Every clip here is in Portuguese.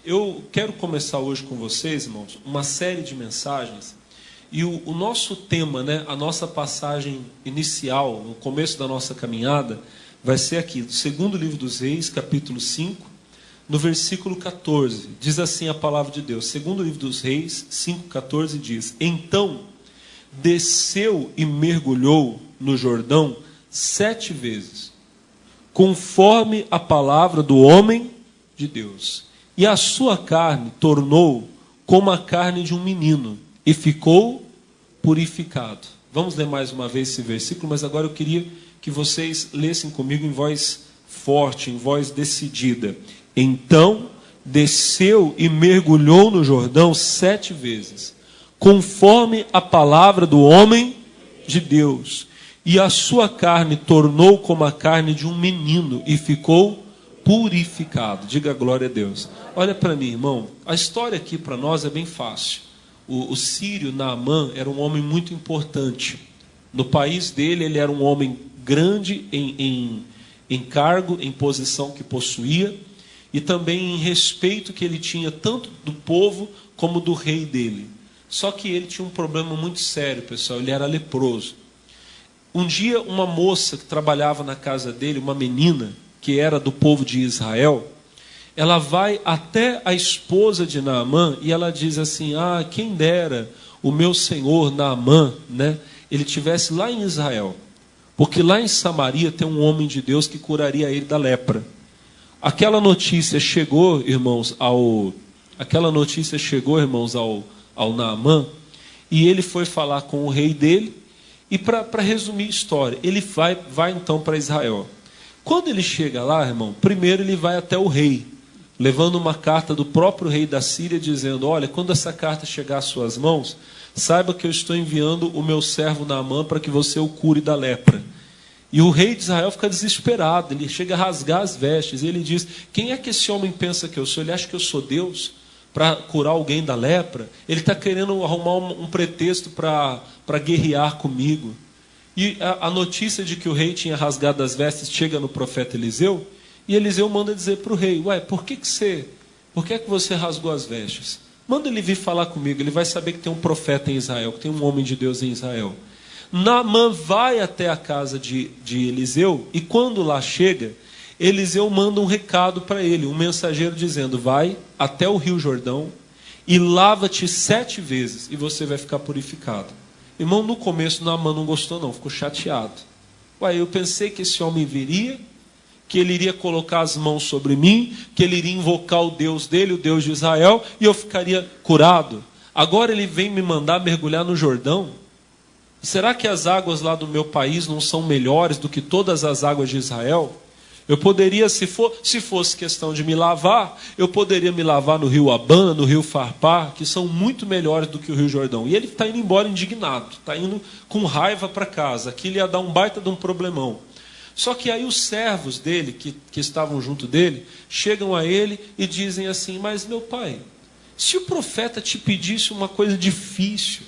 Eu quero começar hoje com vocês, irmãos, uma série de mensagens. E o nosso tema, a nossa passagem inicial, no começo da nossa caminhada, vai ser aqui, do segundo livro dos Reis, capítulo 5, no versículo 14. Diz assim a palavra de Deus. Segundo livro dos Reis, 5,14 diz: Então desceu e mergulhou no Jordão 7 vezes, conforme a palavra do homem de Deus. E a sua carne tornou como a carne de um menino, e ficou purificado. Vamos ler mais uma vez esse versículo, mas agora eu queria que vocês lessem comigo em voz forte, em voz decidida. Então desceu e mergulhou no Jordão 7 vezes, conforme a palavra do homem de Deus. E a sua carne tornou como a carne de um menino, e ficou purificado. Diga glória a Deus. Olha para mim, irmão. A história aqui para nós é bem fácil. O sírio Naamã era um homem muito importante. No país dele, ele era um homem grande em cargo, em posição que possuía, e também em respeito que ele tinha tanto do povo como do rei dele. Só que ele tinha um problema muito sério, pessoal. Ele era leproso. Um dia, uma moça que trabalhava na casa dele, uma menina, que era do povo de Israel, ela vai até a esposa de Naamã e ela diz assim: quem dera o meu senhor Naamã, ele estivesse lá em Israel, porque lá em Samaria tem um homem de Deus que curaria ele da lepra. Aquela notícia chegou, irmãos, ao Naamã, e ele foi falar com o rei dele. E para resumir a história, ele vai então para Israel. Quando ele chega lá, irmão, primeiro ele vai até o rei, levando uma carta do próprio rei da Síria, dizendo: olha, quando essa carta chegar às suas mãos, saiba que eu estou enviando o meu servo Naamã para que você o cure da lepra. E o rei de Israel fica desesperado, ele chega a rasgar as vestes, e ele diz: quem é que esse homem pensa que eu sou? Ele acha que eu sou Deus para curar alguém da lepra? Ele está querendo arrumar um pretexto para guerrear comigo. E a notícia de que o rei tinha rasgado as vestes chega no profeta Eliseu, e Eliseu manda dizer para o rei: por que você rasgou as vestes? Manda ele vir falar comigo, ele vai saber que tem um profeta em Israel, que tem um homem de Deus em Israel. Naamã vai até a casa de Eliseu, e quando lá chega, Eliseu manda um recado para ele, um mensageiro dizendo: vai até o rio Jordão e lava-te 7 vezes, e você vai ficar purificado. Irmão, no começo Naamã não gostou não, ficou chateado. Eu pensei que esse homem viria, que ele iria colocar as mãos sobre mim, que ele iria invocar o Deus dele, o Deus de Israel, e eu ficaria curado. Agora ele vem me mandar mergulhar no Jordão. Será que as águas lá do meu país não são melhores do que todas as águas de Israel? Eu poderia, se fosse questão de me lavar, eu poderia me lavar no rio Abana, no rio Farpar, que são muito melhores do que o rio Jordão. E ele está indo embora indignado, está indo com raiva para casa. Aqui ele ia dar um baita de um problemão. Só que aí os servos dele, que estavam junto dele, chegam a ele e dizem assim: mas meu pai, se o profeta te pedisse uma coisa difícil,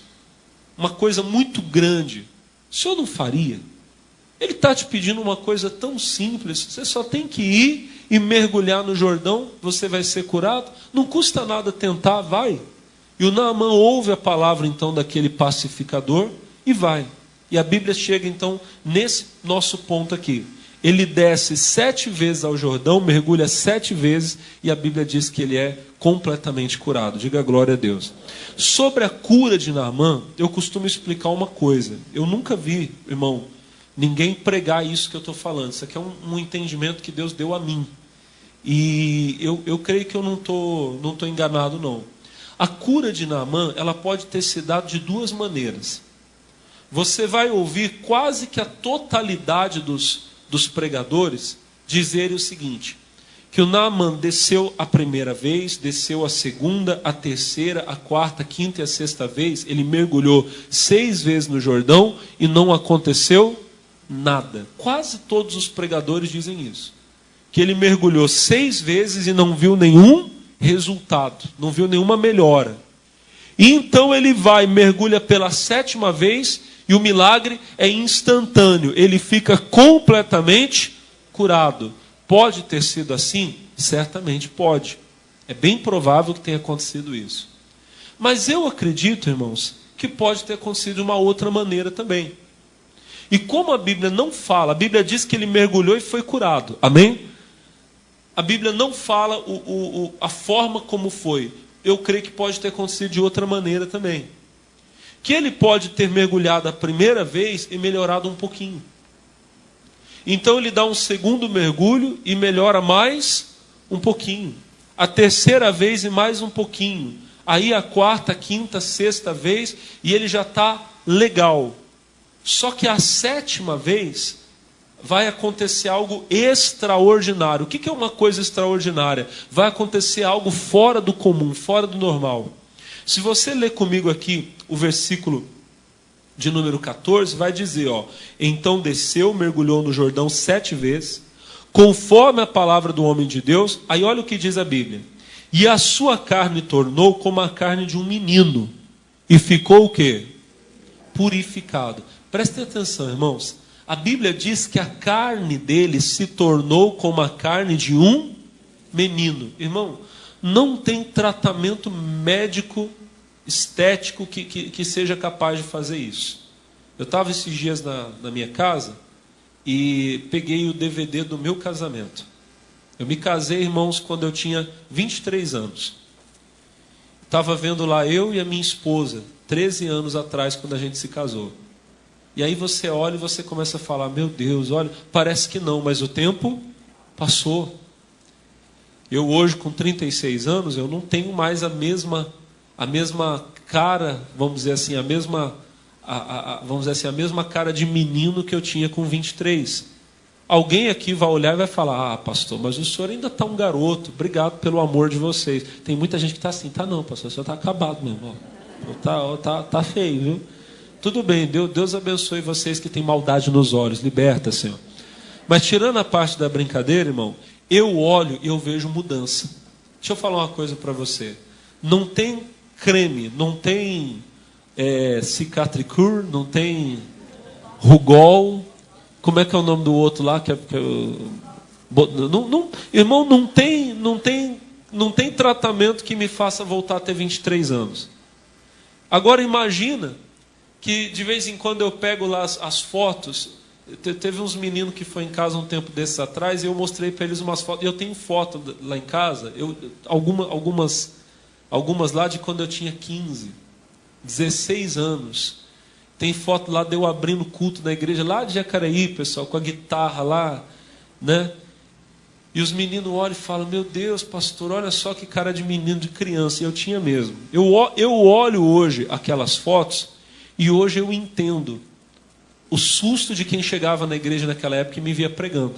uma coisa muito grande, o senhor não faria? Ele está te pedindo uma coisa tão simples, você só tem que ir e mergulhar no Jordão, você vai ser curado, não custa nada tentar, vai. E o Naamã ouve a palavra então daquele pacificador e vai. E a Bíblia chega então nesse nosso ponto aqui. Ele desce 7 vezes ao Jordão, mergulha 7 vezes, e a Bíblia diz que ele é completamente curado. Diga glória a Deus. Sobre a cura de Naamã, eu costumo explicar uma coisa. Eu nunca vi, irmão, ninguém pregar isso que eu estou falando. Isso aqui é um entendimento que Deus deu a mim. E eu creio que eu não tô enganado, não. A cura de Naamã, ela pode ter se dado de 2 maneiras. Você vai ouvir quase que a totalidade dos pregadores dizerem o seguinte: que o Naamã desceu a primeira vez, desceu a segunda, a terceira, a quarta, a quinta e a sexta vez, ele mergulhou 6 vezes no Jordão e não aconteceu nada. Quase todos os pregadores dizem isso. Que ele mergulhou 6 vezes e não viu nenhum resultado, não viu nenhuma melhora. E então ele vai, mergulha pela 7ª vez, e o milagre é instantâneo. Ele fica completamente curado. Pode ter sido assim? Certamente pode. É bem provável que tenha acontecido isso. Mas eu acredito, irmãos, que pode ter acontecido de uma outra maneira também. E como a Bíblia não fala, a Bíblia diz que ele mergulhou e foi curado. Amém? A Bíblia não fala a forma como foi. Eu creio que pode ter acontecido de outra maneira também. Que ele pode ter mergulhado a primeira vez e melhorado um pouquinho. Então ele dá um segundo mergulho e melhora mais um pouquinho. A terceira vez e mais um pouquinho. Aí a quarta, quinta, sexta vez e ele já está legal. Só que a sétima vez vai acontecer algo extraordinário. O que é uma coisa extraordinária? Vai acontecer algo fora do comum, fora do normal. Se você ler comigo aqui o versículo de número 14, vai dizer, então desceu, mergulhou no Jordão 7 vezes, conforme a palavra do homem de Deus. Aí olha o que diz a Bíblia. E a sua carne tornou como a carne de um menino. E ficou o quê? Purificado. Prestem atenção, irmãos. A Bíblia diz que a carne dele se tornou como a carne de um menino. Irmão, não tem tratamento médico, estético que seja capaz de fazer isso. Eu estava esses dias na minha casa e peguei o DVD do meu casamento. Eu me casei, irmãos, quando eu tinha 23 anos. Estava vendo lá eu e a minha esposa, 13 anos atrás, quando a gente se casou. E aí você olha e você começa a falar, meu Deus, olha, parece que não, mas o tempo passou. Eu hoje, com 36 anos, eu não tenho mais a mesma cara, vamos dizer assim, a mesma cara de menino que eu tinha com 23. Alguém aqui vai olhar e vai falar, pastor, mas o senhor ainda está um garoto, obrigado pelo amor de vocês. Tem muita gente que está assim, não, pastor, o senhor está acabado mesmo, tá feio, viu? Tudo bem, Deus abençoe vocês que têm maldade nos olhos, liberta, Senhor. Mas tirando a parte da brincadeira, irmão, eu olho e eu vejo mudança. Deixa eu falar uma coisa para você. Não tem creme, não tem Cicatricure, não tem Rugol, como é que é o nome do outro lá? Irmão, não tem tratamento que me faça voltar a ter 23 anos. Agora imagina que de vez em quando eu pego lá as fotos. Teve uns meninos que foi em casa um tempo desses atrás e eu mostrei para eles umas fotos. E eu tenho foto lá em casa, algumas lá de quando eu tinha 15, 16 anos. Tem foto lá de eu abrindo culto na igreja lá de Jacareí, pessoal, com a guitarra lá, né? E os meninos olham e falam, meu Deus, pastor, olha só que cara de menino, de criança. E eu tinha mesmo. Eu olho hoje aquelas fotos e hoje eu entendo o susto de quem chegava na igreja naquela época e me via pregando.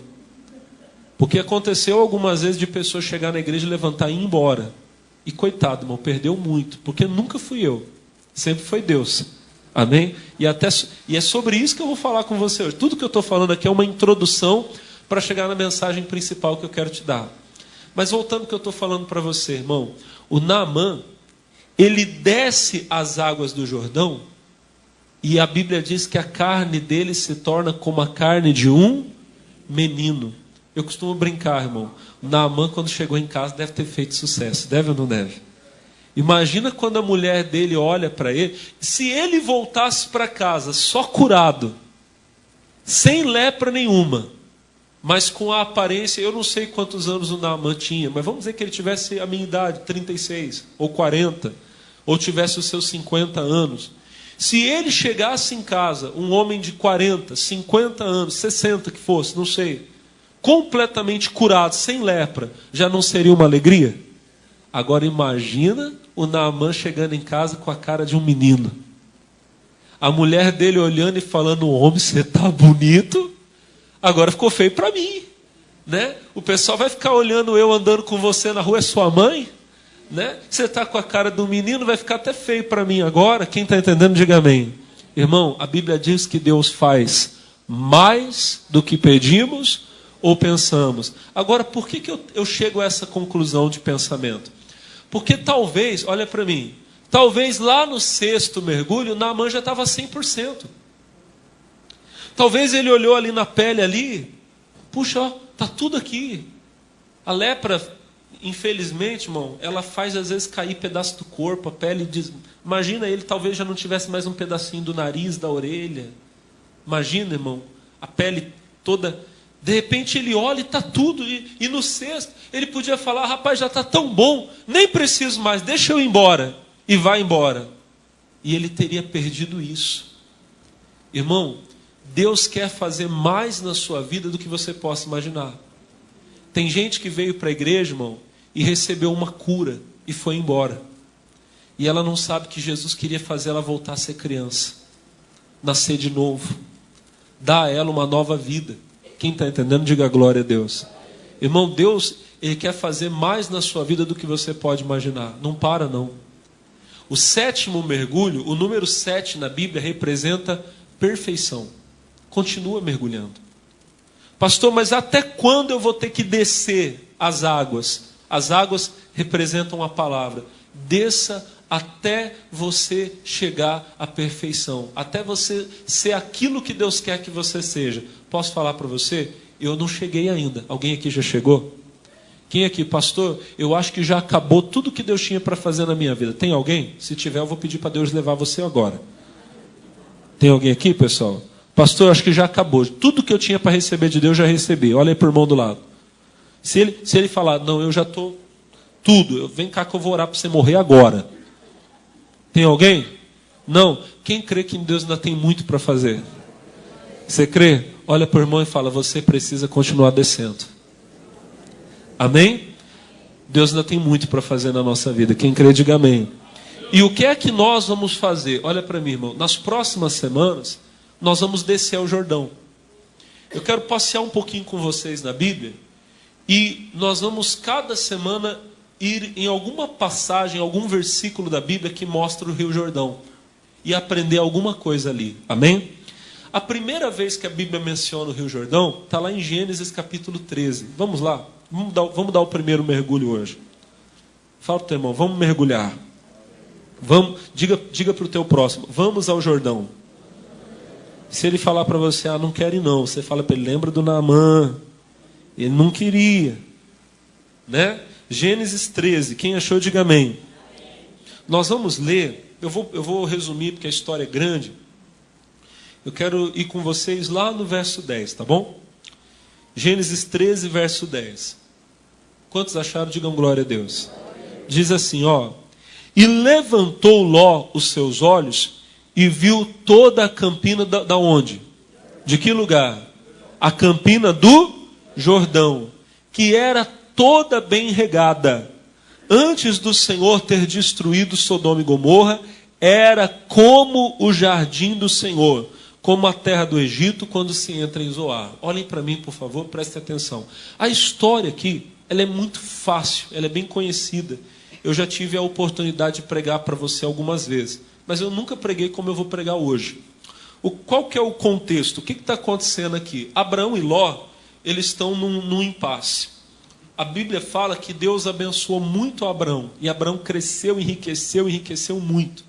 Porque aconteceu algumas vezes de pessoas chegar na igreja, levantar e ir embora. E coitado, irmão, perdeu muito. Porque nunca fui eu. Sempre foi Deus. Amém? E é sobre isso que eu vou falar com você hoje. Tudo que eu estou falando aqui é uma introdução para chegar na mensagem principal que eu quero te dar. Mas voltando ao que eu estou falando para você, irmão. O Naamã, ele desce as águas do Jordão. E a Bíblia diz que a carne dele se torna como a carne de um menino. Eu costumo brincar, irmão. O Naamã, quando chegou em casa, deve ter feito sucesso. Deve ou não deve? Imagina quando a mulher dele olha para ele. Se ele voltasse para casa só curado, sem lepra nenhuma, mas com a aparência, eu não sei quantos anos o Naamã tinha, mas vamos dizer que ele tivesse a minha idade, 36 ou 40, ou tivesse os seus 50 anos. Se ele chegasse em casa, um homem de 40, 50 anos, 60 que fosse, não sei, completamente curado, sem lepra, já não seria uma alegria? Agora imagina o Naamã chegando em casa com a cara de um menino. A mulher dele olhando e falando, homem, você está bonito, agora ficou feio para mim. Né? O pessoal vai ficar olhando eu andando com você na rua, é sua mãe? Né? Você está com a cara do menino, vai ficar até feio para mim agora. Quem está entendendo, diga amém. Irmão, a Bíblia diz que Deus faz mais do que pedimos ou pensamos. Agora, por que eu chego a essa conclusão de pensamento? Porque talvez, olha para mim, talvez lá no 6º mergulho, Naamã já estava 100%. Talvez ele olhou ali na pele ali, puxa, está tudo aqui. A lepra infelizmente, irmão, ela faz às vezes cair pedaço do corpo, a pele imagina, ele talvez já não tivesse mais um pedacinho do nariz, da orelha. Imagina, irmão, a pele toda. De repente ele olha e está tudo. E no sexto, ele podia falar: rapaz, já está tão bom, nem preciso mais, deixa eu ir embora. E vai embora. E ele teria perdido isso. Irmão, Deus quer fazer mais na sua vida do que você possa imaginar. Tem gente que veio para a igreja, irmão, e recebeu uma cura e foi embora. E ela não sabe que Jesus queria fazer ela voltar a ser criança, nascer de novo, dar a ela uma nova vida. Quem está entendendo, diga glória a Deus. Irmão, Deus, Ele quer fazer mais na sua vida do que você pode imaginar. Não para, não. O sétimo mergulho, o número 7 na Bíblia representa perfeição. Continua mergulhando. Pastor, mas até quando eu vou ter que descer as águas? As águas representam a palavra. Desça até você chegar à perfeição. Até você ser aquilo que Deus quer que você seja. Posso falar para você? Eu não cheguei ainda. Alguém aqui já chegou? Quem aqui, pastor? Eu acho que já acabou tudo que Deus tinha para fazer na minha vida. Tem alguém? Se tiver, eu vou pedir para Deus levar você agora. Tem alguém aqui, pessoal? Pastor, eu acho que já acabou. Tudo que eu tinha para receber de Deus, já recebi. Olha aí para o irmão do lado. Se ele falar: não, eu já estou tudo. Vem cá que eu vou orar para você morrer agora. Tem alguém? Não. Quem crê que Deus ainda tem muito para fazer? Você crê? Olha para o irmão e fala: você precisa continuar descendo. Amém? Deus ainda tem muito para fazer na nossa vida. Quem crê, diga amém. E o que é que nós vamos fazer? Olha para mim, irmão. Nas próximas semanas, nós vamos descer ao Jordão. Eu quero passear um pouquinho com vocês na Bíblia. E nós vamos cada semana ir em alguma passagem, algum versículo da Bíblia que mostra o Rio Jordão. E aprender alguma coisa ali. Amém? A primeira vez que a Bíblia menciona o Rio Jordão está lá em Gênesis capítulo 13. Vamos lá? Vamos dar o primeiro mergulho hoje. Fala para o teu irmão: vamos mergulhar. Vamos, diga para o teu próximo: vamos ao Jordão. Se ele falar para você: ah, não quero ir não, você fala para ele: lembra do Naamã, ele não queria, né? Gênesis 13, quem achou, diga amém. Nós vamos ler, eu vou resumir porque a história é grande. Eu quero ir com vocês lá no verso 10, tá bom? Gênesis 13, verso 10. Quantos acharam? Digam glória a Deus. Diz assim, ó: e levantou Ló os seus olhos e viu toda a campina da onde? De que lugar? A campina do Jordão, que era toda bem regada. Antes do Senhor ter destruído Sodoma e Gomorra, era como o jardim do Senhor, como a terra do Egito quando se entra em Zoar. Olhem para mim, por favor, prestem atenção. A história aqui, ela é muito fácil, ela é bem conhecida. Eu já tive a oportunidade de pregar para você algumas vezes, mas eu nunca preguei como eu vou pregar hoje. Qual que é o contexto? O que está acontecendo aqui? Abraão e Ló, eles estão num impasse. A Bíblia fala que Deus abençoou muito Abraão, e Abraão cresceu, enriqueceu muito.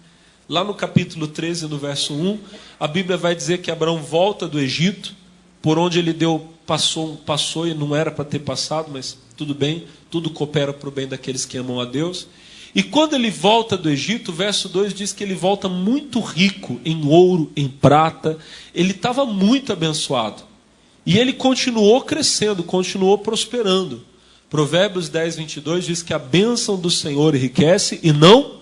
Lá no capítulo 13, no verso 1, a Bíblia vai dizer que Abraão volta do Egito, por onde ele passou e não era para ter passado, mas tudo bem, tudo coopera para o bem daqueles que amam a Deus. E quando ele volta do Egito, o verso 2 diz que ele volta muito rico em ouro, em prata. Ele estava muito abençoado. E ele continuou crescendo, continuou prosperando. Provérbios 10, 22 diz que a bênção do Senhor enriquece e não...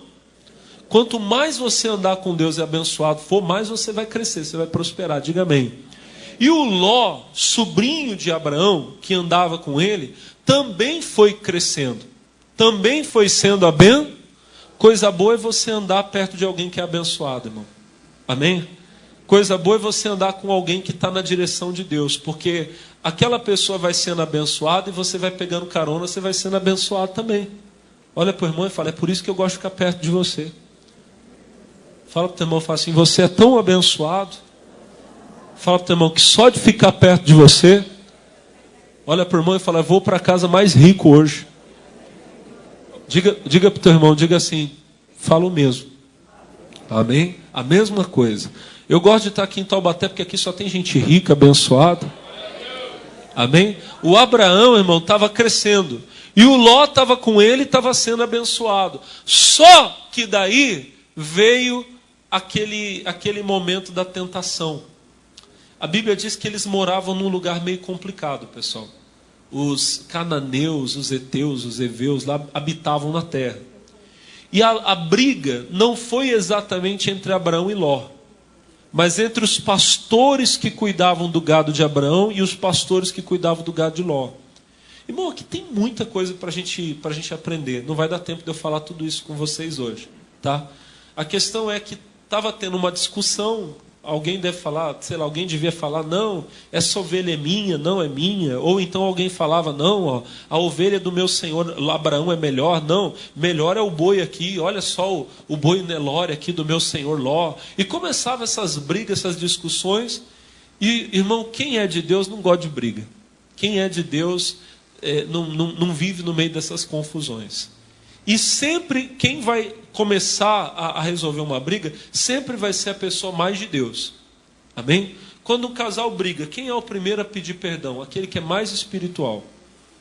Quanto mais você andar com Deus e abençoado for, mais você vai crescer, você vai prosperar. Diga amém. E o Ló, sobrinho de Abraão, que andava com ele, também foi crescendo. Também foi sendo abençoado. Coisa boa é você andar perto de alguém que é abençoado, irmão. Amém? Coisa boa é você andar com alguém que está na direção de Deus. Porque aquela pessoa vai sendo abençoada e você vai pegando carona, você vai sendo abençoado também. Olha para o irmão e fala: é por isso que eu gosto de ficar perto de você. Fala para o teu irmão e fala assim: você é tão abençoado. Fala para o teu irmão que só de ficar perto de você. Olha para o irmão e fala: eu vou para a casa mais rico hoje. Diga para o teu irmão, diga assim: fala o mesmo. Amém? A mesma coisa. Eu gosto de estar aqui em Taubaté porque aqui só tem gente rica, abençoada. Amém? O Abraão, irmão, estava crescendo. E o Ló estava com ele e estava sendo abençoado. Só que daí veio aquele momento da tentação. A Bíblia diz que eles moravam num lugar meio complicado, pessoal. Os cananeus, os heteus, os heveus lá habitavam na terra. E a briga não foi exatamente entre Abraão e Ló, mas entre os pastores que cuidavam do gado de Abraão e os pastores que cuidavam do gado de Ló. Irmão, aqui tem muita coisa para a gente aprender. Não vai dar tempo de eu falar tudo isso com vocês hoje, tá? A questão é que estava tendo uma discussão. Alguém deve falar, sei lá, alguém devia falar, não, essa ovelha é minha, não é minha. Ou então alguém falava, não, ó, a ovelha do meu senhor Abraão é melhor. Não, melhor é o boi aqui, olha só o boi Nelore aqui do meu senhor Ló. E começavam essas brigas, essas discussões. E, irmão, quem é de Deus não gosta de briga. Quem é de Deus não vive no meio dessas confusões. E sempre quem vai começar a resolver uma briga, sempre vai ser a pessoa mais de Deus. Amém? Quando um casal briga, quem é o primeiro a pedir perdão? Aquele que é mais espiritual.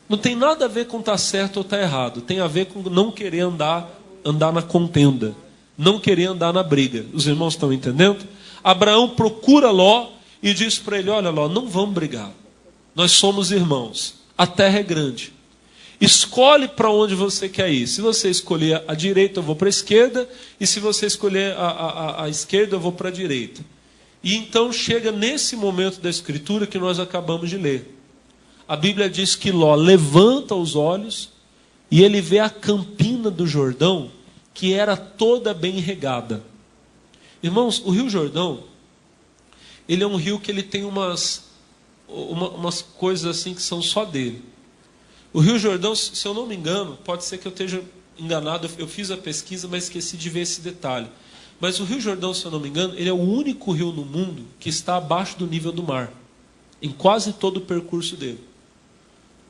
Não tem nada a ver com estar certo ou estar errado. Tem a ver com não querer andar na contenda. Não querer andar na briga. Os irmãos estão entendendo? Abraão procura Ló e diz para ele, olha Ló, não vamos brigar. Nós somos irmãos. A terra é grande. Escolhe para onde você quer ir. Se você escolher a direita, eu vou para a esquerda. E se você escolher a esquerda, eu vou para a direita. E então chega nesse momento da Escritura que nós acabamos de ler. A Bíblia diz que Ló levanta os olhos e ele vê a campina do Jordão, que era toda bem regada. Irmãos, o Rio Jordão, ele é um rio que ele tem umas coisas assim que são só dele. O Rio Jordão, se eu não me engano, pode ser que eu esteja enganado, eu fiz a pesquisa, mas esqueci de ver esse detalhe. Mas o Rio Jordão, se eu não me engano, ele é o único rio no mundo que está abaixo do nível do mar, em quase todo o percurso dele.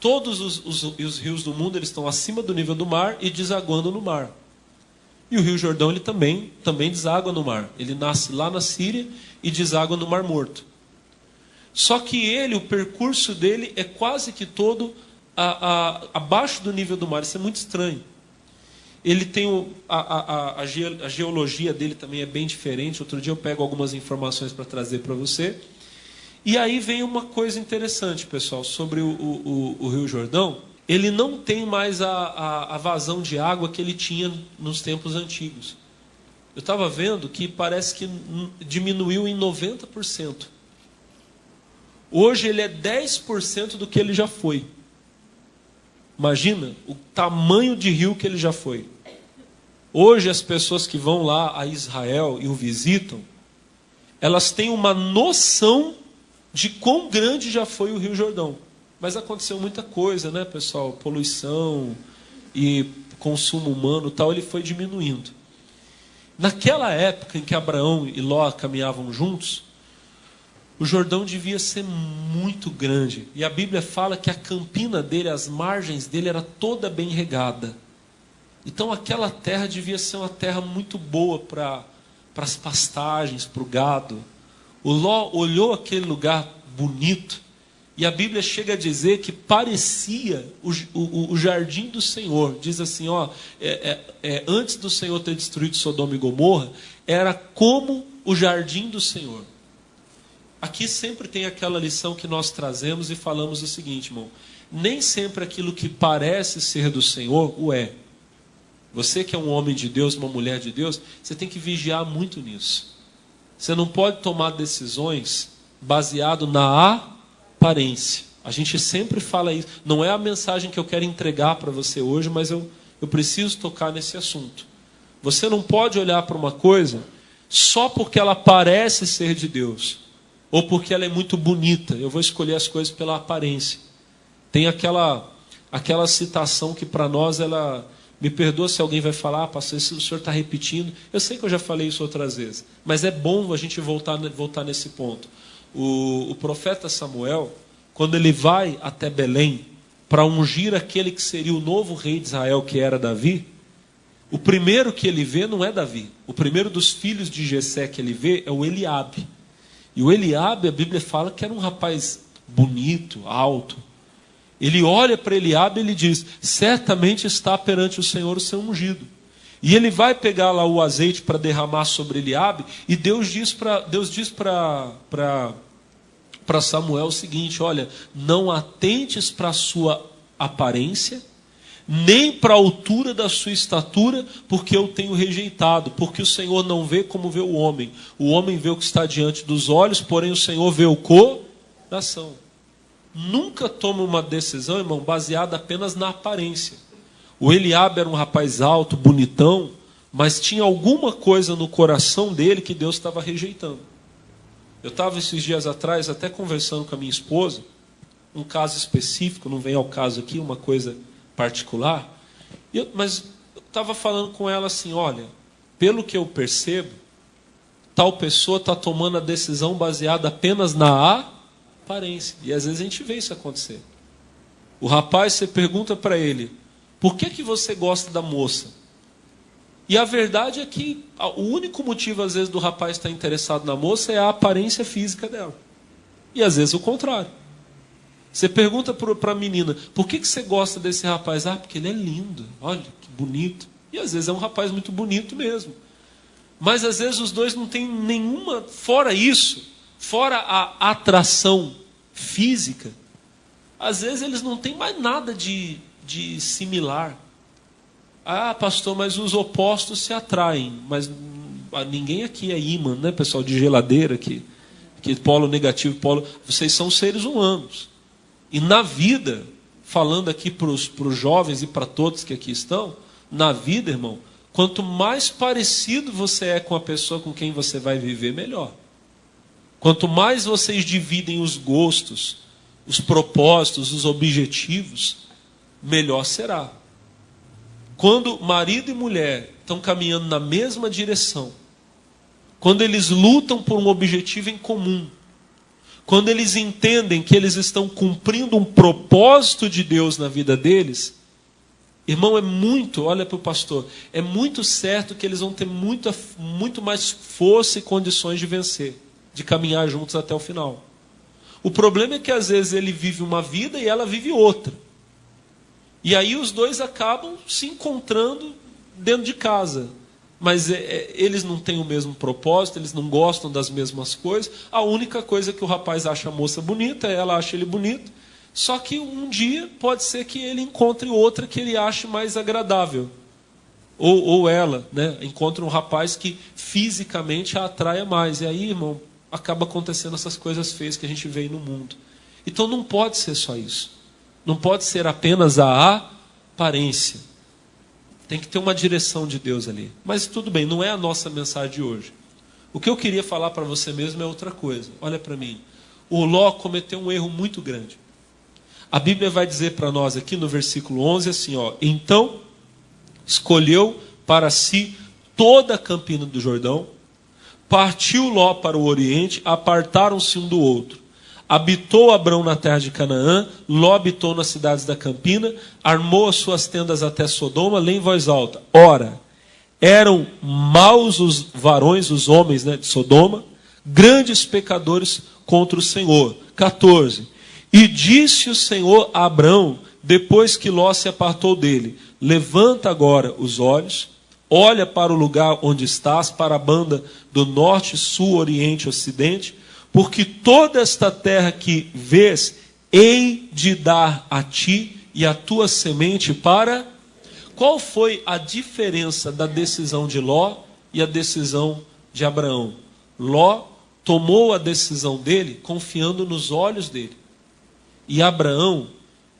Todos os rios do mundo eles estão acima do nível do mar e desaguando no mar. E o Rio Jordão ele também deságua no mar. Ele nasce lá na Síria e deságua no Mar Morto. Só que o percurso dele é quase que todo abaixo do nível do mar. Isso é muito estranho. Ele tem a geologia dele também é bem diferente. Outro dia eu pego algumas informações para trazer para você. E aí vem uma coisa interessante, pessoal, sobre o Rio Jordão. Ele não tem mais a vazão de água que ele tinha nos tempos antigos. Eu estava vendo que parece que diminuiu em 90%. Hoje ele é 10% do que ele já foi. Imagina o tamanho de rio que ele já foi. Hoje as pessoas que vão lá a Israel e o visitam, elas têm uma noção de quão grande já foi o Rio Jordão. Mas aconteceu muita coisa, né, pessoal? Poluição e consumo humano, tal, ele foi diminuindo. Naquela época em que Abraão e Ló caminhavam juntos, o Jordão devia ser muito grande. E a Bíblia fala que a campina dele, as margens dele, era toda bem regada. Então aquela terra devia ser uma terra muito boa para as pastagens, para o gado. O Ló olhou aquele lugar bonito, e a Bíblia chega a dizer que parecia o jardim do Senhor. Diz assim, antes do Senhor ter destruído Sodoma e Gomorra, era como o jardim do Senhor. Aqui sempre tem aquela lição que nós trazemos e falamos o seguinte, irmão. Nem sempre aquilo que parece ser do Senhor, o é. Você que é um homem de Deus, uma mulher de Deus, você tem que vigiar muito nisso. Você não pode tomar decisões baseado na aparência. A gente sempre fala isso. Não é a mensagem que eu quero entregar para você hoje, mas eu preciso tocar nesse assunto. Você não pode olhar para uma coisa só porque ela parece ser de Deus, ou porque ela é muito bonita. Eu vou escolher as coisas pela aparência. Tem aquela citação que para nós ela... Me perdoa se alguém vai falar, pastor, o senhor está repetindo. Eu sei que eu já falei isso outras vezes, mas é bom a gente voltar nesse ponto. O profeta Samuel, quando ele vai até Belém para ungir aquele que seria o novo rei de Israel, que era Davi, o primeiro que ele vê não é Davi. O primeiro dos filhos de Jessé que ele vê é o Eliabe. E o Eliabe, a Bíblia fala que era um rapaz bonito, alto. Ele olha para Eliabe e ele diz: certamente está perante o Senhor o seu ungido. E ele vai pegar lá o azeite para derramar sobre Eliabe, e Deus diz para Samuel o seguinte: olha, não atentes para a sua aparência, nem para a altura da sua estatura, porque eu tenho rejeitado, porque o Senhor não vê como vê o homem vê o que está diante dos olhos, porém o Senhor vê o coração. Nunca tome uma decisão, irmão, baseada apenas na aparência. O Eliabe era um rapaz alto, bonitão, mas tinha alguma coisa no coração dele que Deus estava rejeitando. Eu estava esses dias atrás até conversando com a minha esposa, um caso específico, não vem ao caso aqui, uma coisa particular, mas eu estava falando com ela assim: olha, pelo que eu percebo, tal pessoa está tomando a decisão baseada apenas na aparência. E às vezes a gente vê isso acontecer. O rapaz, você pergunta para ele: por que você gosta da moça? E a verdade é que o único motivo às vezes do rapaz estar interessado na moça é a aparência física dela. E às vezes o contrário. Você pergunta para a menina: por que você gosta desse rapaz? Ah, porque ele é lindo, olha que bonito. E às vezes é um rapaz muito bonito mesmo. Mas às vezes os dois não têm nenhuma, fora isso, fora a atração física, às vezes eles não têm mais nada de similar. Ah, pastor, mas os opostos se atraem. Mas ninguém aqui é ímã, né, pessoal, de geladeira, que polo negativo, polo... Vocês são seres humanos. E na vida, falando aqui para os jovens e para todos que aqui estão, na vida, irmão, quanto mais parecido você é com a pessoa com quem você vai viver, melhor. Quanto mais vocês dividem os gostos, os propósitos, os objetivos, melhor será. Quando marido e mulher estão caminhando na mesma direção, quando eles lutam por um objetivo em comum, quando eles entendem que eles estão cumprindo um propósito de Deus na vida deles, irmão, olha para o pastor, é muito certo que eles vão ter muito mais força e condições de vencer, de caminhar juntos até o final. O problema é que às vezes ele vive uma vida e ela vive outra. E aí os dois acabam se encontrando dentro de casa. Mas eles não têm o mesmo propósito, eles não gostam das mesmas coisas. A única coisa é que o rapaz acha a moça bonita, ela acha ele bonito. Só que um dia pode ser que ele encontre outra que ele ache mais agradável. Ou ela, né, encontre um rapaz que fisicamente a atraia mais. E aí, irmão, acaba acontecendo essas coisas feias que a gente vê aí no mundo. Então não pode ser só isso. Não pode ser apenas a aparência. Tem que ter uma direção de Deus ali. Mas tudo bem, não é a nossa mensagem de hoje. O que eu queria falar para você mesmo é outra coisa. Olha para mim. O Ló cometeu um erro muito grande. A Bíblia vai dizer para nós aqui no versículo 11 assim, ó: então escolheu para si toda a campina do Jordão, partiu Ló para o oriente, apartaram-se um do outro. Habitou Abrão na terra de Canaã, Ló habitou nas cidades da campina, armou as suas tendas até Sodoma, lê em voz alta: ora, eram maus os varões, os homens, né, de Sodoma, grandes pecadores contra o Senhor. 14. E disse o Senhor a Abrão, depois que Ló se apartou dele: levanta agora os olhos, olha para o lugar onde estás, para a banda do norte, sul, oriente, ocidente, porque toda esta terra que vês, hei de dar a ti e a tua semente para... Qual foi a diferença da decisão de Ló e a decisão de Abraão? Ló tomou a decisão dele confiando nos olhos dele. E Abraão,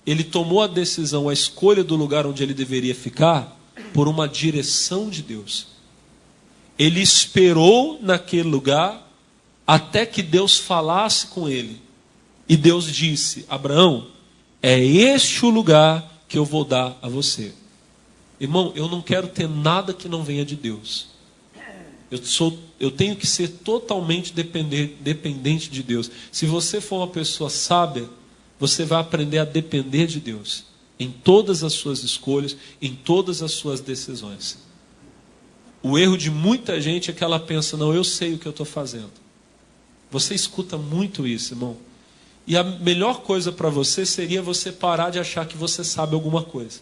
ele tomou a decisão, a escolha do lugar onde ele deveria ficar, por uma direção de Deus. Ele esperou naquele lugar até que Deus falasse com ele. E Deus disse: Abraão, é este o lugar que eu vou dar a você. Irmão, eu não quero ter nada que não venha de Deus. Eu tenho que ser totalmente dependente de Deus. Se você for uma pessoa sábia, você vai aprender a depender de Deus em todas as suas escolhas, em todas as suas decisões. O erro de muita gente é que ela pensa: não, eu sei o que eu estou fazendo. Você escuta muito isso, irmão. E a melhor coisa para você seria você parar de achar que você sabe alguma coisa.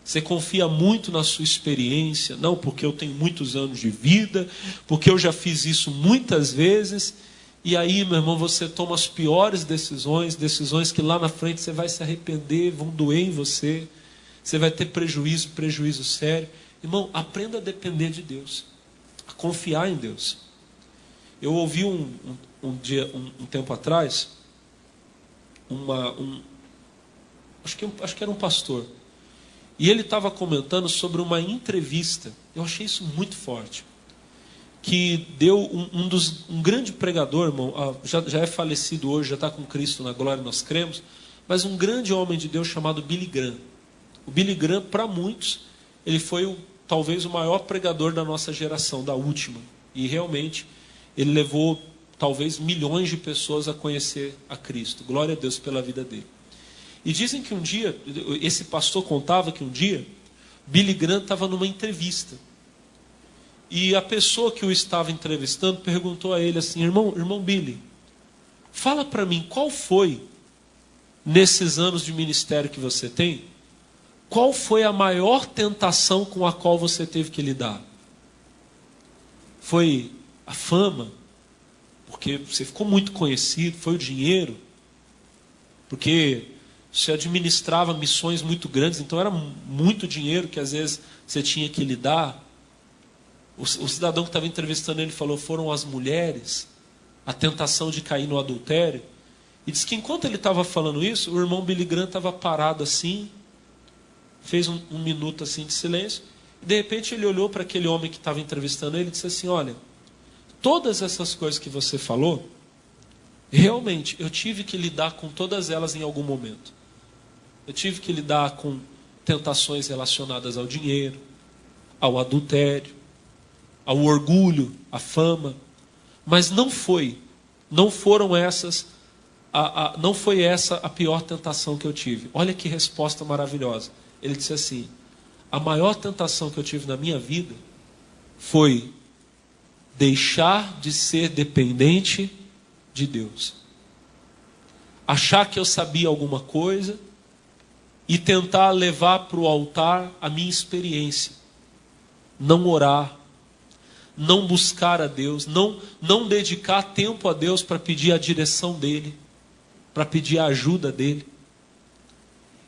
Você confia muito na sua experiência, não, porque eu tenho muitos anos de vida, porque eu já fiz isso muitas vezes, e aí, meu irmão, você toma as piores decisões, decisões que lá na frente você vai se arrepender, vão doer em você, você vai ter prejuízo sério. Irmão, aprenda a depender de Deus, a confiar em Deus. Eu ouvi um tempo atrás, acho que era um pastor, e ele estava comentando sobre uma entrevista, eu achei isso muito forte, que deu um grande pregador, irmão, já é falecido hoje, já está com Cristo na glória, nós cremos, mas um grande homem de Deus chamado Billy Graham. O Billy Graham, para muitos, ele foi talvez o maior pregador da nossa geração, da última, e realmente ele levou talvez milhões de pessoas a conhecer a Cristo. Glória a Deus pela vida dele. E dizem que um dia, esse pastor contava que um dia, Billy Graham estava numa entrevista. E a pessoa que o estava entrevistando perguntou a ele assim, irmão Billy, fala para mim, qual foi, nesses anos de ministério que você tem, qual foi a maior tentação com a qual você teve que lidar? Foi a fama? Porque você ficou muito conhecido? Foi o dinheiro? Porque você administrava missões muito grandes, então era muito dinheiro que às vezes você tinha que lidar. O cidadão que estava entrevistando ele falou, foram as mulheres, a tentação de cair no adultério. E diz que enquanto ele estava falando isso, o irmão Billy Graham estava parado assim, fez um minuto assim de silêncio, e de repente ele olhou para aquele homem que estava entrevistando ele e disse assim, olha, todas essas coisas que você falou, realmente eu tive que lidar com todas elas em algum momento. Eu tive que lidar com tentações relacionadas ao dinheiro, ao adultério, ao orgulho, à fama, mas não foi essa a pior tentação que eu tive. Olha que resposta maravilhosa. Ele disse assim, a maior tentação que eu tive na minha vida foi deixar de ser dependente de Deus. Achar que eu sabia alguma coisa e tentar levar para o altar a minha experiência. Não orar, não buscar a Deus, não dedicar tempo a Deus para pedir a direção dEle, para pedir a ajuda dEle.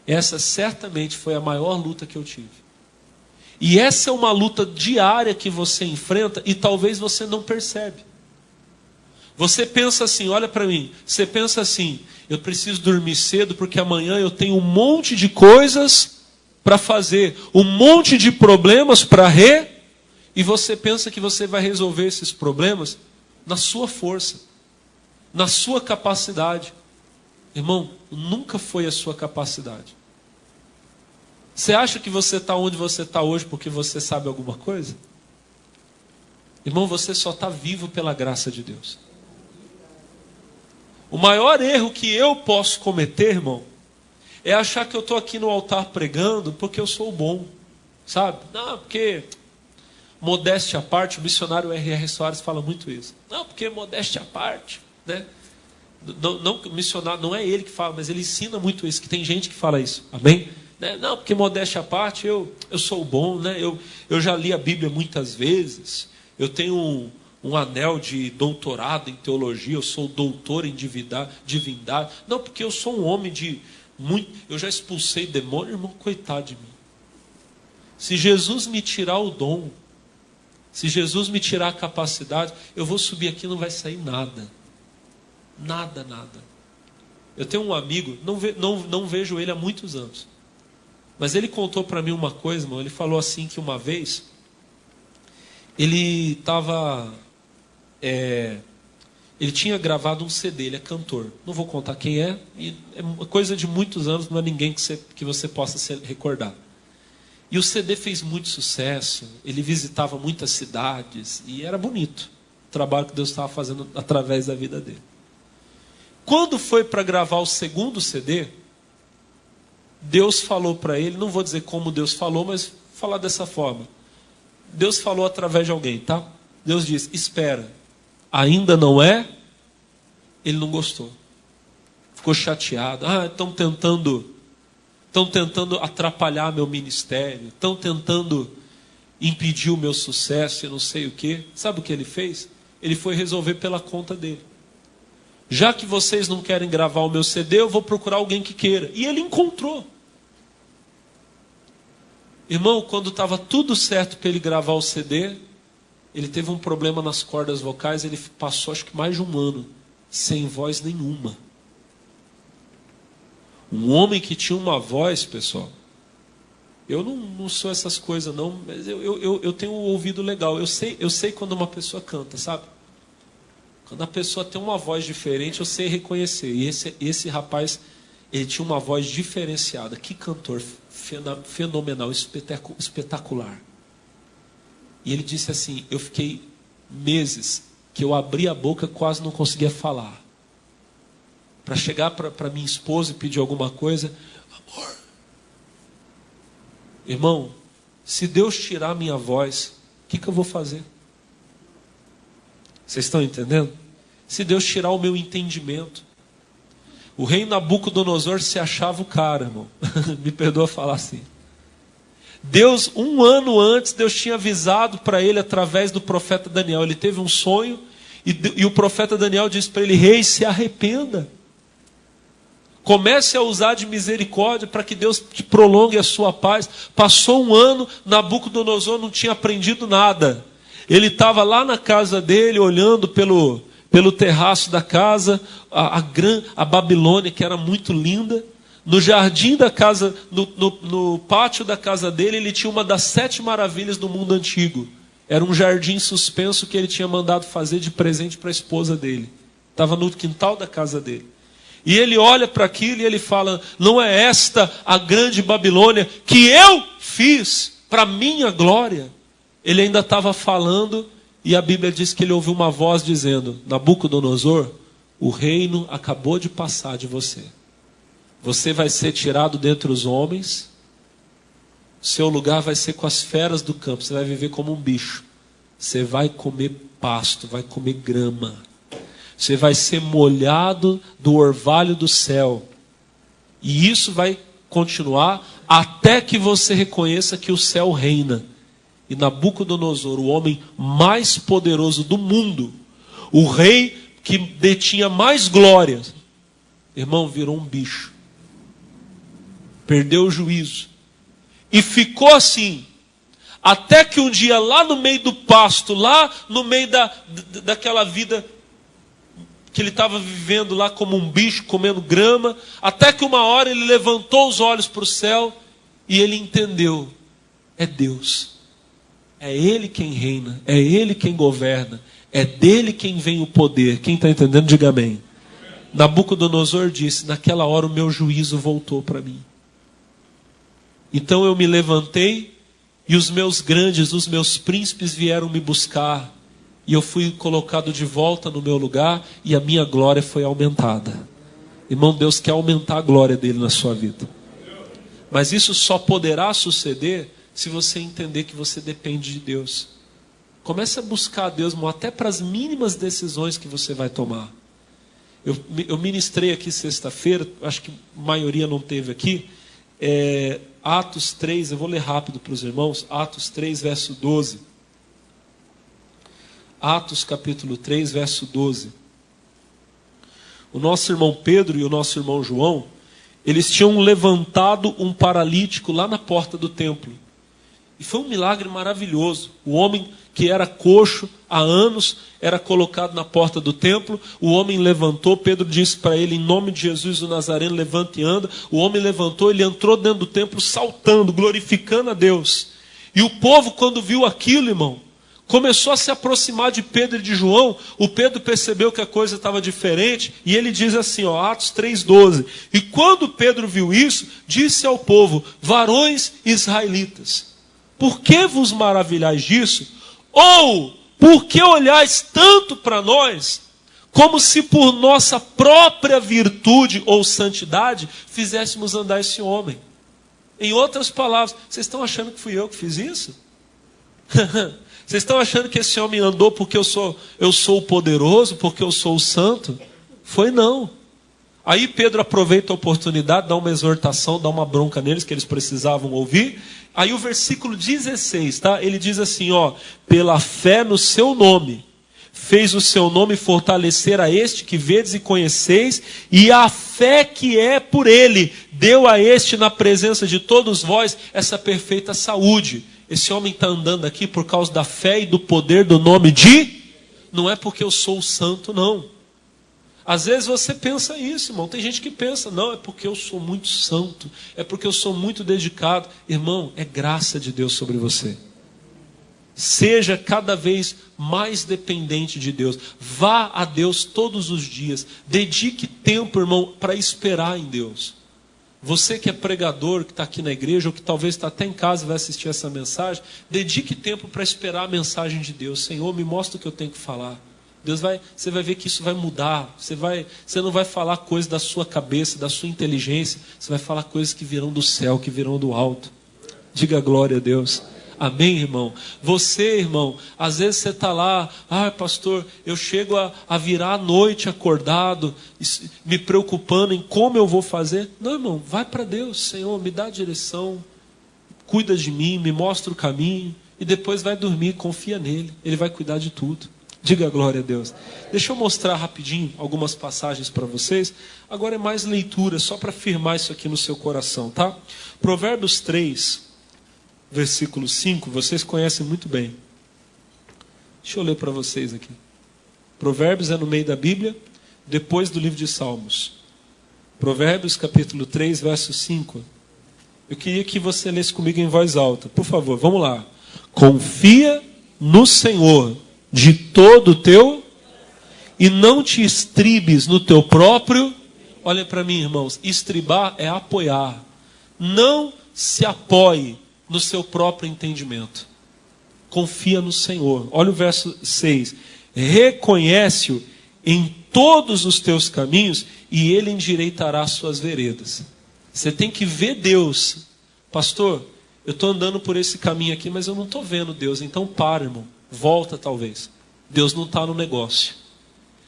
Essa certamente foi a maior luta que eu tive. E essa é uma luta diária que você enfrenta e talvez você não percebe. Você pensa assim, olha para mim, você pensa assim, eu preciso dormir cedo porque amanhã eu tenho um monte de coisas para fazer, um monte de problemas para e você pensa que você vai resolver esses problemas na sua força, na sua capacidade. Irmão, nunca foi a sua capacidade. Você acha que você está onde você está hoje porque você sabe alguma coisa? Irmão, você só está vivo pela graça de Deus. O maior erro que eu posso cometer, irmão, é achar que eu estou aqui no altar pregando porque eu sou bom, sabe? Não, porque, modéstia à parte, o missionário R.R. Soares fala muito isso. Não, porque modéstia à parte, né? Não, missionário, não é ele que fala, mas ele ensina muito isso, que tem gente que fala isso, amém? Não, porque modéstia à parte, eu sou bom, né? Eu já li a Bíblia muitas vezes, eu tenho um anel de doutorado em teologia, eu sou doutor em divindade. Não, porque eu sou um homem de muito, eu já expulsei demônio, irmão, coitado de mim. Se Jesus me tirar o dom, se Jesus me tirar a capacidade, eu vou subir aqui e não vai sair nada. Nada. Eu tenho um amigo, não vejo ele há muitos anos. Mas ele contou para mim uma coisa, irmão. Ele falou assim que uma vez ele estava, ele tinha gravado um CD, ele é cantor. Não vou contar quem é, e é coisa de muitos anos, não é ninguém que você possa se recordar. E o CD fez muito sucesso, ele visitava muitas cidades, e era bonito o trabalho que Deus estava fazendo através da vida dele. Quando foi para gravar o segundo CD, Deus falou para ele, não vou dizer como Deus falou, mas falar dessa forma. Deus falou através de alguém, tá? Deus disse, espera, ainda não é? Ele não gostou. ficou chateado. Estão tentando atrapalhar meu ministério, estão tentando impedir o meu sucesso e não sei o quê. Sabe o que ele fez? Ele foi resolver pela conta dele. Já que vocês não querem gravar o meu CD, eu vou procurar alguém que queira. E ele encontrou. Irmão, quando estava tudo certo para ele gravar o CD, ele teve um problema nas cordas vocais, ele passou acho que mais de um ano sem voz nenhuma. Um homem que tinha uma voz, pessoal, eu não sou essas coisas não, mas eu tenho um ouvido legal, eu sei quando uma pessoa canta, sabe? Quando a pessoa tem uma voz diferente, eu sei reconhecer. E esse rapaz, ele tinha uma voz diferenciada. Que cantor fenomenal, espetacular. E ele disse assim, eu fiquei meses que eu abri a boca quase não conseguia falar. Para chegar para minha esposa e pedir alguma coisa, amor. Irmão, se Deus tirar a minha voz, o que eu vou fazer? Vocês estão entendendo? Se Deus tirar o meu entendimento. O rei Nabucodonosor se achava o cara, irmão. Me perdoa falar assim. Deus, um ano antes, Deus tinha avisado para ele através do profeta Daniel. Ele teve um sonho e o profeta Daniel disse para ele, rei, se arrependa. Comece a usar de misericórdia para que Deus te prolongue a sua paz. Passou um ano, Nabucodonosor não tinha aprendido nada. Ele estava lá na casa dele, olhando pelo terraço da casa, a Babilônia, que era muito linda. No jardim da casa, no pátio da casa dele, ele tinha uma das 7 maravilhas do mundo antigo. Era um jardim suspenso que ele tinha mandado fazer de presente para a esposa dele. Estava no quintal da casa dele. E ele olha para aquilo e ele fala, não é esta a grande Babilônia que eu fiz para minha glória? Ele ainda estava falando e a Bíblia diz que ele ouviu uma voz dizendo, Nabucodonosor, o reino acabou de passar de você. Você vai ser tirado dentre os homens, seu lugar vai ser com as feras do campo, você vai viver como um bicho. Você vai comer pasto, vai comer grama. Você vai ser molhado do orvalho do céu. E isso vai continuar até que você reconheça que o céu reina. E Nabucodonosor, o homem mais poderoso do mundo, o rei que detinha mais glórias, irmão, virou um bicho. Perdeu o juízo. E ficou assim, até que um dia lá no meio do pasto, lá no meio daquela vida que ele estava vivendo lá como um bicho, comendo grama, até que uma hora ele levantou os olhos para o céu e ele entendeu, é Deus. É Ele quem reina, é Ele quem governa, é dele quem vem o poder. Quem está entendendo, diga amém. Nabucodonosor disse, naquela hora o meu juízo voltou para mim. Então eu me levantei e os meus grandes, os meus príncipes vieram me buscar. E eu fui colocado de volta no meu lugar e a minha glória foi aumentada. Irmão, Deus quer aumentar a glória dele na sua vida. Mas isso só poderá suceder se você entender que você depende de Deus. Comece a buscar a Deus, irmão, até para as mínimas decisões que você vai tomar. Eu ministrei aqui sexta-feira, acho que a maioria não teve aqui, Atos 3, eu vou ler rápido para os irmãos, Atos 3, verso 12. Atos capítulo 3, verso 12. O nosso irmão Pedro e o nosso irmão João, eles tinham levantado um paralítico lá na porta do templo. E foi um milagre maravilhoso. O homem que era coxo há anos era colocado na porta do templo. O homem levantou, Pedro disse para ele, em nome de Jesus o Nazareno, levanta e anda. O homem levantou, ele entrou dentro do templo saltando, glorificando a Deus. E o povo, quando viu aquilo, irmão, começou a se aproximar de Pedro e de João. O Pedro percebeu que a coisa estava diferente e ele diz assim, Atos 3,12. E quando Pedro viu isso, disse ao povo, varões israelitas, por que vos maravilhais disso? Ou por que olhais tanto para nós, como se por nossa própria virtude ou santidade fizéssemos andar esse homem? Em outras palavras, vocês estão achando que fui eu que fiz isso? Vocês estão achando que esse homem andou porque eu sou o poderoso, porque eu sou o santo? Foi não. Aí Pedro aproveita a oportunidade, dá uma exortação, dá uma bronca neles que eles precisavam ouvir. Aí o versículo 16, tá? Ele diz assim, ó: pela fé no seu nome, fez o seu nome fortalecer a este que vedes e conheceis, e a fé que é por ele, deu a este na presença de todos vós essa perfeita saúde. Esse homem está andando aqui por causa da fé e do poder do nome de... Não é porque eu sou santo, não. Às vezes você pensa isso, irmão. Tem gente que pensa, não, é porque eu sou muito santo, é porque eu sou muito dedicado. Irmão, é graça de Deus sobre você. Seja cada vez mais dependente de Deus. Vá a Deus todos os dias. Dedique tempo, irmão, para esperar em Deus. Você que é pregador, que está aqui na igreja, ou que talvez está até em casa e vai assistir essa mensagem, dedique tempo para esperar a mensagem de Deus. Senhor, me mostra o que eu tenho que falar. Você vai ver que isso vai mudar. Você não vai falar coisas da sua cabeça, da sua inteligência. Você vai falar coisas que virão do céu, que virão do alto. Diga glória a Deus. Amém, irmão? Você, irmão, às vezes você está lá, pastor, eu chego a virar a noite acordado, me preocupando em como eu vou fazer. Não, irmão, vai para Deus. Senhor, me dá a direção, cuida de mim, me mostra o caminho, e depois vai dormir, confia nele, ele vai cuidar de tudo. Diga glória a Deus. Deixa eu mostrar rapidinho algumas passagens para vocês. Agora é mais leitura, só para firmar isso aqui no seu coração, tá? Provérbios 3, versículo 5, vocês conhecem muito bem. Deixa eu ler para vocês aqui. Provérbios é no meio da Bíblia, depois do livro de Salmos. Provérbios capítulo 3, verso 5. Eu queria que você lesse comigo em voz alta. Por favor, vamos lá. Confia no Senhor de todo o teu, e não te estribes no teu próprio. Olhem para mim, irmãos, estribar é apoiar. Não se apoie no seu próprio entendimento. Confia no Senhor. Olha o verso 6. Reconhece-o em todos os teus caminhos, e ele endireitará as suas veredas. Você tem que ver Deus. Pastor, eu estou andando por esse caminho aqui, mas eu não estou vendo Deus. Então para, irmão. Volta talvez. Deus não está no negócio.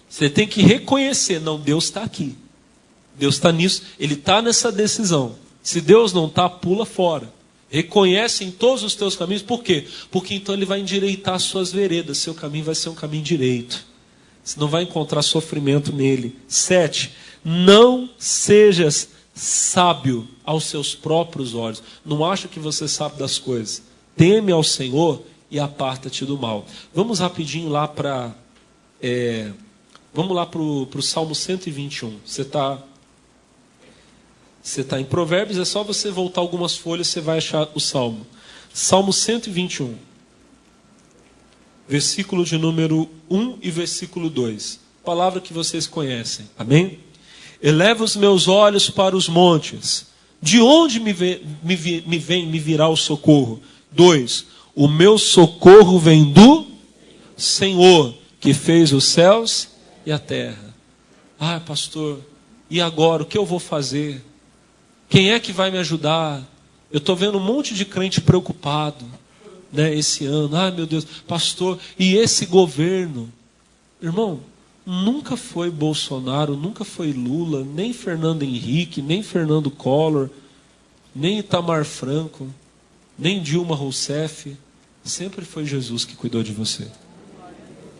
Você tem que reconhecer, não, Deus está aqui. Deus está nisso, Ele está nessa decisão. Se Deus não está, pula fora. Reconhece em todos os teus caminhos. Por quê? Porque então Ele vai endireitar as suas veredas. Seu caminho vai ser um caminho direito. Você não vai encontrar sofrimento nele. 7. Não sejas sábio aos seus próprios olhos. Não acha que você sabe das coisas. Teme ao Senhor e aparta-te do mal. Vamos rapidinho lá para... vamos lá para o Salmo 121. Você está em Provérbios, é só você voltar algumas folhas, você vai achar o Salmo. Salmo 121. Versículo de número 1 e versículo 2. Palavra que vocês conhecem. Amém? Eleva os meus olhos para os montes. De onde me virá o socorro? 2. O meu socorro vem do Senhor, que fez os céus e a terra. Pastor, e agora o que eu vou fazer? Quem é que vai me ajudar? Eu estou vendo um monte de crente preocupado, né, esse ano. Meu Deus, pastor, e esse governo? Irmão, nunca foi Bolsonaro, nunca foi Lula, nem Fernando Henrique, nem Fernando Collor, nem Itamar Franco, nem Dilma Rousseff. Sempre foi Jesus que cuidou de você.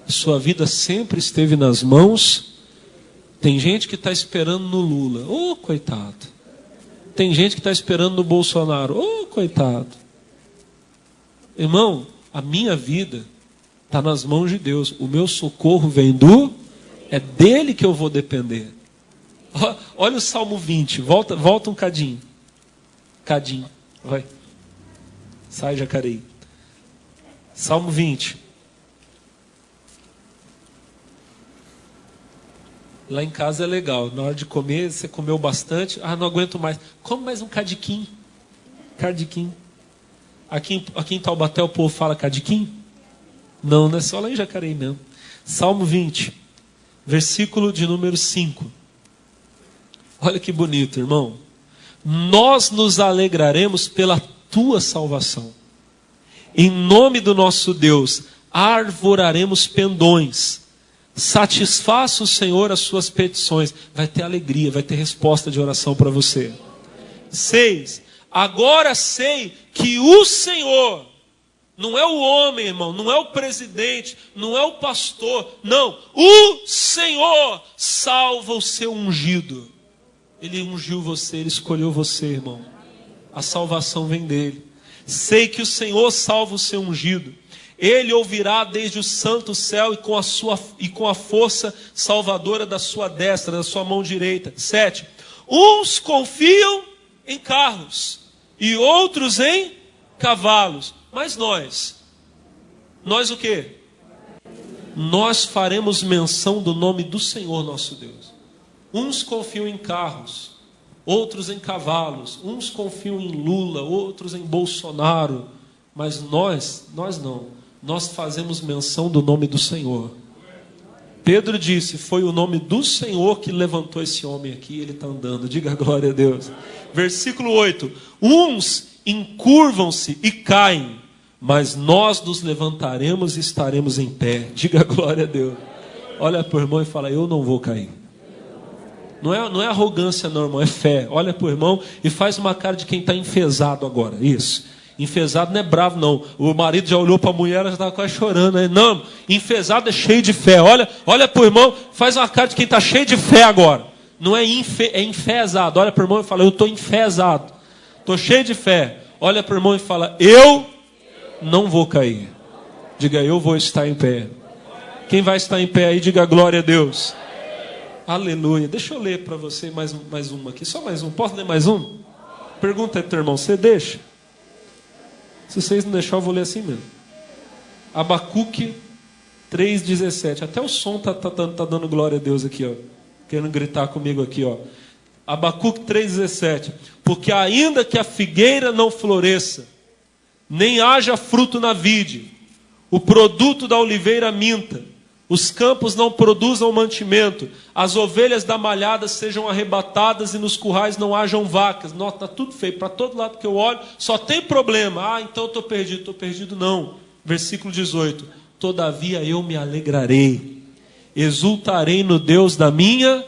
Sua vida sempre esteve nas mãos. Tem gente que está esperando no Lula. Coitado. Tem gente que está esperando no Bolsonaro. Coitado. Irmão, a minha vida está nas mãos de Deus. O meu socorro vem é dele que eu vou depender. Olha o Salmo 20. Volta um cadinho. Cadinho. Vai. Sai, Jacareí. Salmo 20. Lá em casa é legal. Na hora de comer, você comeu bastante. Não aguento mais. Come mais um cadiquim. Cadiquim. Aqui em Taubaté o povo fala cadiquim? Não é só lá em Jacareí mesmo. Salmo 20. Versículo de número 5. Olha que bonito, irmão. Nós nos alegraremos pela tua salvação. Em nome do nosso Deus, arvoraremos pendões. Satisfaça o Senhor as suas petições. Vai ter alegria, vai ter resposta de oração para você. 6. Agora sei que o Senhor, não é o homem, irmão, não é o presidente, não é o pastor, não. O Senhor salva o seu ungido. Ele ungiu você, Ele escolheu você, irmão. A salvação vem dele. Sei que o Senhor salva o seu ungido. Ele ouvirá desde o santo céu e com a força salvadora da sua destra, da sua mão direita. 7. Uns confiam em carros e outros em cavalos. Mas nós o quê? Nós faremos menção do nome do Senhor nosso Deus. Uns confiam em carros, outros em cavalos. Uns confiam em Lula, outros em Bolsonaro. Mas nós não. Nós fazemos menção do nome do Senhor. Pedro disse, foi o nome do Senhor que levantou esse homem aqui, ele está andando. Diga glória a Deus. Versículo 8. Uns encurvam-se e caem, mas nós nos levantaremos e estaremos em pé. Diga glória a Deus. Olha para o irmão e fala, eu não vou cair. Não é arrogância não, irmão, é fé. Olha para o irmão e faz uma cara de quem está enfesado agora. Isso. Enfesado não é bravo não. O marido já olhou para a mulher, ela já estava quase chorando, né? Não, enfesado é cheio de fé. Olha para o irmão, faz uma cara de quem está cheio de fé agora. Não é é enfesado. Olha para o irmão e fala, eu estou enfesado. Estou cheio de fé. Olha para o irmão e fala, eu não vou cair. Diga, eu vou estar em pé. Quem vai estar em pé aí, diga glória a Deus. Aleluia. Deixa eu ler para você mais uma aqui. Só mais um. Posso ler mais um? Pergunta aí, teu irmão, você deixa? Se vocês não deixarem, eu vou ler assim mesmo. Abacuque 3,17. Até o som tá dando glória a Deus aqui, ó. Querendo gritar comigo aqui, ó. Abacuque 3,17. Porque ainda que a figueira não floresça, nem haja fruto na vide, o produto da oliveira minta, os campos não produzam mantimento, as ovelhas da malhada sejam arrebatadas e nos currais não hajam vacas. Nossa, está tudo feio, para todo lado que eu olho, só tem problema. Então eu estou perdido não. Versículo 18. Todavia eu me alegrarei, exultarei no Deus da minha,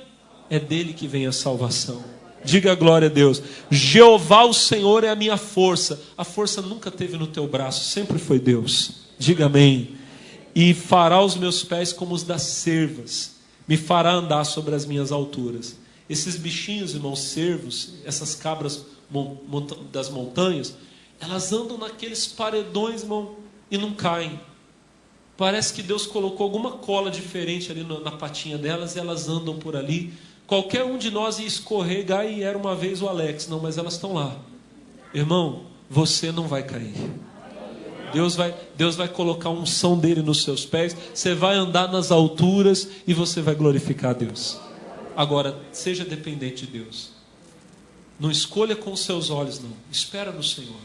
é dele que vem a salvação. Diga glória a Deus. Jeová o Senhor é a minha força. A força nunca teve no teu braço, sempre foi Deus. Diga amém. E fará os meus pés como os das cervas, me fará andar sobre as minhas alturas. Esses bichinhos, irmãos, cervos, essas cabras das montanhas, elas andam naqueles paredões, irmão, e não caem. Parece que Deus colocou alguma cola diferente ali na patinha delas e elas andam por ali. Qualquer um de nós ia escorregar e era uma vez o Alex. Não, mas elas estão lá. Irmão, você não vai cair. Deus vai colocar a unção dele nos seus pés. Você vai andar nas alturas e você vai glorificar a Deus. Agora, seja dependente de Deus. Não escolha com os seus olhos, não. Espera no Senhor.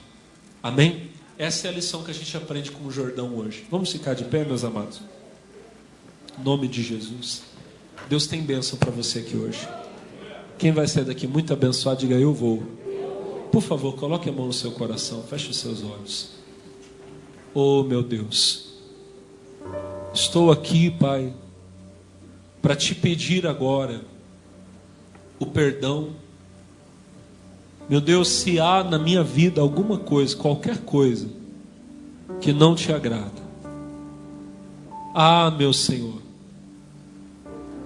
Amém? Essa é a lição que a gente aprende com o Jordão hoje. Vamos ficar de pé, meus amados? Em nome de Jesus. Deus tem bênção para você aqui hoje. Quem vai sair daqui muito abençoado, diga eu vou. Por favor, coloque a mão no seu coração. Feche os seus olhos. Oh, meu Deus, estou aqui, Pai, para te pedir agora o perdão. Meu Deus, se há na minha vida alguma coisa, qualquer coisa, que não te agrada, meu Senhor,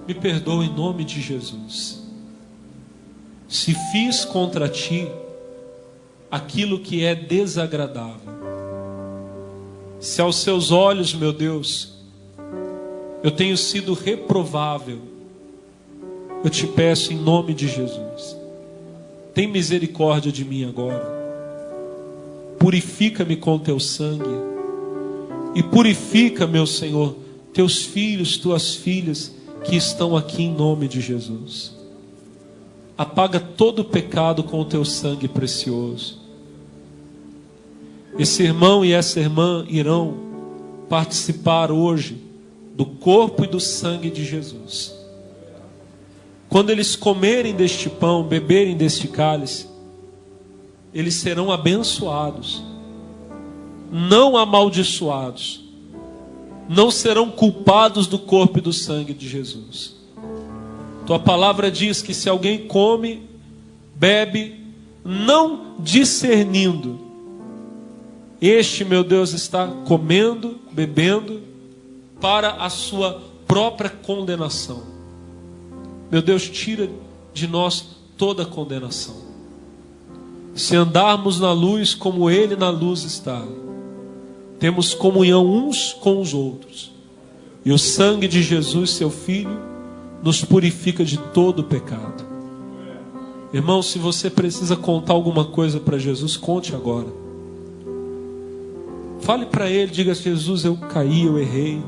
me perdoa em nome de Jesus. Se fiz contra ti aquilo que é desagradável, se aos seus olhos, meu Deus, eu tenho sido reprovável, eu te peço em nome de Jesus, tem misericórdia de mim agora. Purifica-me com teu sangue e purifica, meu Senhor, teus filhos, tuas filhas que estão aqui em nome de Jesus. Apaga todo o pecado com o teu sangue precioso. Esse irmão e essa irmã irão participar hoje do corpo e do sangue de Jesus. Quando eles comerem deste pão, beberem deste cálice, eles serão abençoados, não amaldiçoados. não serão culpados do corpo e do sangue de Jesus. Tua palavra diz que se alguém come, bebe, não discernindo, este, meu Deus, está comendo, bebendo para a sua própria condenação. Meu Deus, tira de nós toda condenação. Se andarmos na luz como Ele na luz está, temos comunhão uns com os outros. E o sangue de Jesus, seu Filho, nos purifica de todo pecado. Irmão, se você precisa contar alguma coisa para Jesus, conte agora. Fale para Ele, diga: Jesus, eu caí, eu errei.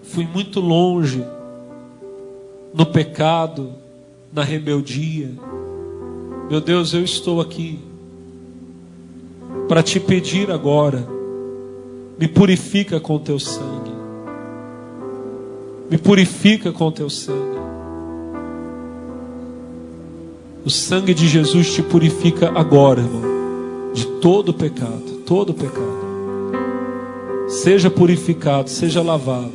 Fui muito longe no pecado, na rebeldia. Meu Deus, eu estou aqui para te pedir agora, me purifica com teu sangue. Me purifica com teu sangue. O sangue de Jesus te purifica agora, irmão, de todo pecado, todo pecado. Seja purificado, seja lavado,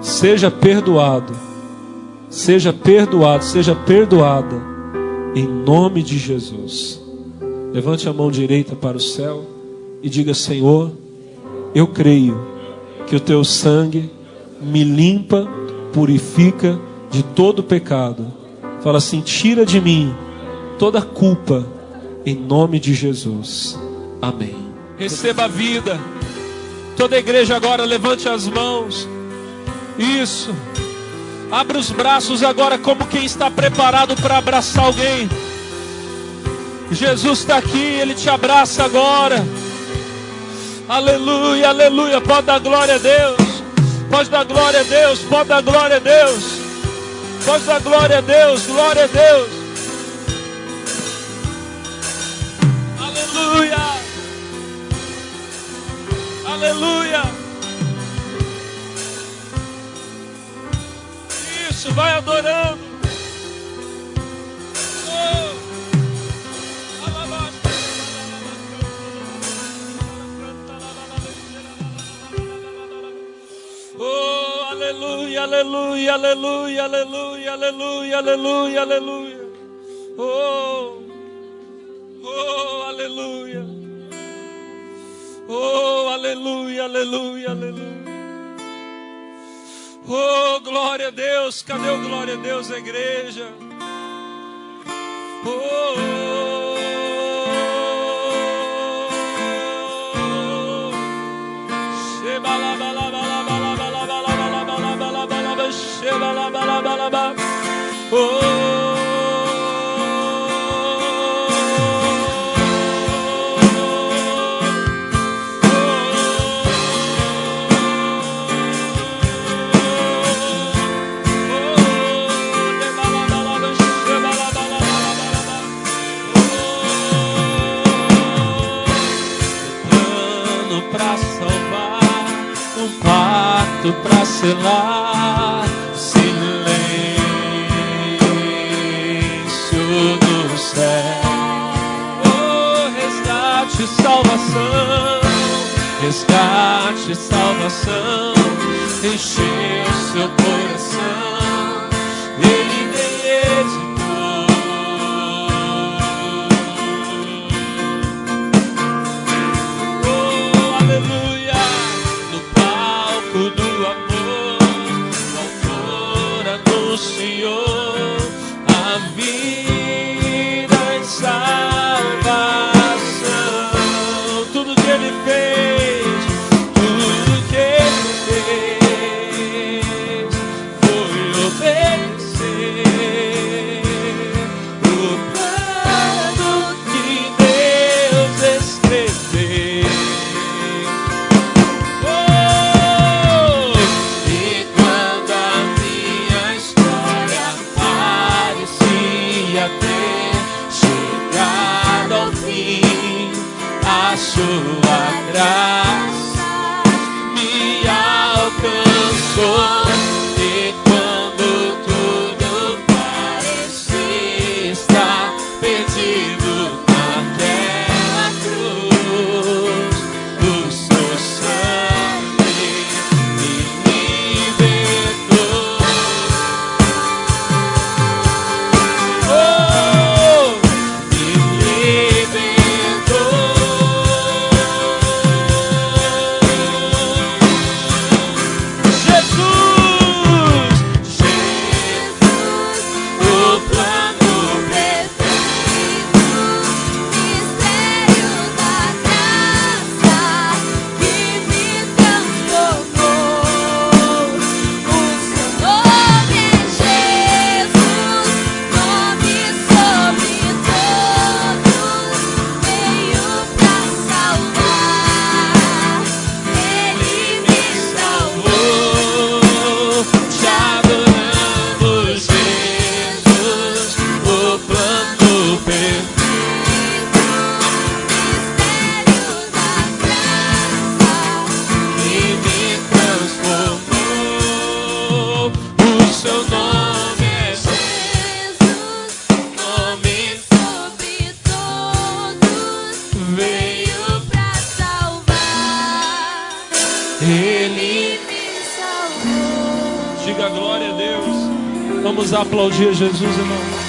seja perdoado, seja perdoado, seja perdoada, em nome de Jesus. Levante a mão direita para o céu e diga: Senhor, eu creio que o teu sangue me limpa, purifica de todo pecado. Fala assim: tira de mim toda culpa, em nome de Jesus. Amém. Receba a vida. Toda a igreja agora levante as mãos. Isso. Abra os braços agora como quem está preparado para abraçar alguém. Jesus está aqui, Ele te abraça agora. Aleluia, aleluia. Pode dar glória a Deus. Pode dar glória a Deus. Pode dar glória a Deus. Pode dar glória a Deus. Glória a Deus. Aleluia. Aleluia. Isso, vai adorando. Oh, aleluia, aleluia, aleluia, aleluia, aleluia, aleluia, aleluia. Oh, oh, aleluia. Oh, aleluia, aleluia, aleluia. Oh, glória a Deus. Cadê o glória a Deus, a igreja? Para selar silêncio do céu. Oh, resgate, salvação, resgate, salvação, encheu seu coração, Ele tem êxito. Oh, aleluia. No palco do Senhor, a vida e salvação. Tudo que Ele fez, tudo que Ele fez foi Ele me salvou. Diga glória a Deus. Vamos aplaudir Jesus, irmão.